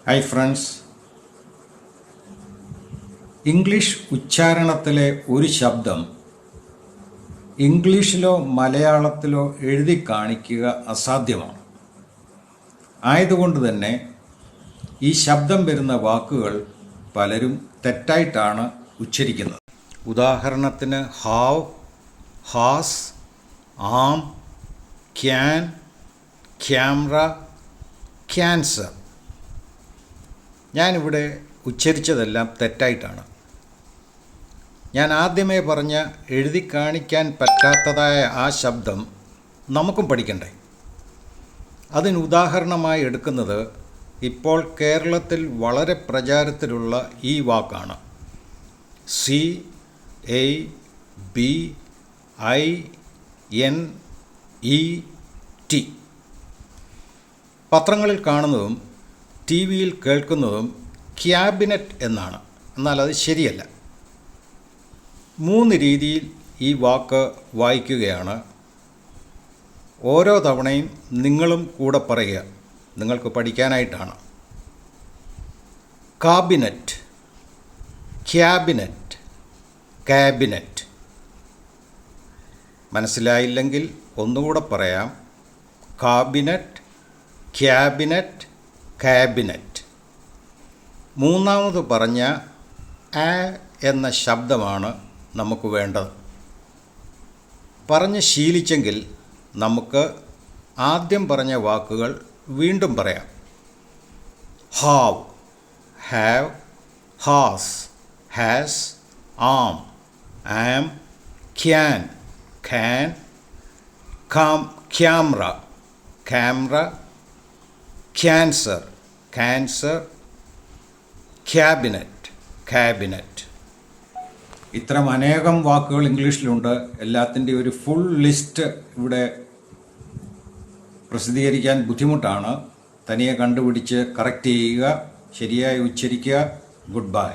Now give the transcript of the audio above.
Hi friends, English ഉച്ചാരണത്തിലെ ഒരു ശബ്ദം ഇംഗ്ലീഷിലോ മലയാളത്തിലോ എഴുതി കാണിക്കുക അസാധ്യമാണ്. ആയതുകൊണ്ട് തന്നെ ഈ ശബ്ദം വരുന്ന വാക്കുകൾ പലരും തെറ്റായിട്ടാണ് ഉച്ചരിക്കുന്നത്. ഉദാഹരണത്തിന് have, has, am, can, camera, cancer. ഞാനിവിടെ ഉച്ചരിച്ചതെല്ലാം തെറ്റായിട്ടാണ്. ഞാൻ ആദ്യമേ പറഞ്ഞ എഴുതി കാണിക്കാൻ പറ്റാത്തതായ ആ ശബ്ദം നമുക്കും പഠിക്കണ്ടേ? അതിന് ഉദാഹരണമായി എടുക്കുന്നത് ഇപ്പോൾ കേരളത്തിൽ വളരെ പ്രചാരത്തിലുള്ള ഈ വാക്കാണ് CABINET. പത്രങ്ങളിൽ കാണുന്നതും ടി വിയിൽ കേൾക്കുന്നതും ക്യാബിനറ്റ് എന്നാണ്. എന്നാൽ അത് ശരിയല്ല. 3 രീതിയിൽ ഈ വാക്ക് വായിക്കുകയാണ്. ഓരോ തവണയും നിങ്ങളും കൂടെ പറയുക, നിങ്ങൾക്ക് പഠിക്കാനായിട്ടാണ്. Cabinet, cabinet, cabinet. മനസ്സിലായില്ലെങ്കിൽ ഒന്നുകൂടെ പറയാം. Cabinet, cabinet, cabinet. മൂന്നാമത് പറഞ്ഞ ആ എന്ന ശബ്ദമാണ് നമുക്ക് വേണ്ടത്. പറഞ്ഞ് ശീലിച്ചെങ്കിൽ നമുക്ക് ആദ്യം പറഞ്ഞ വാക്കുകൾ വീണ്ടും പറയാം. Have, have, has, has, am, am, can, can, camera, camera, cancer, cancer, cabinet, cabinet. ഇത്തരം അനേകം വാക്കുകൾ ഇംഗ്ലീഷിലുണ്ട്. എല്ലാത്തിൻ്റെയും ഒരു ഫുൾ ലിസ്റ്റ് ഇവിടെ പ്രസിദ്ധീകരിക്കാൻ ബുദ്ധിമുട്ടാണ്. തനിയെ കണ്ടുപിടിച്ച് കറക്റ്റ് ചെയ്യുക, ശരിയായി ഉച്ചരിക്കുക. Good bye.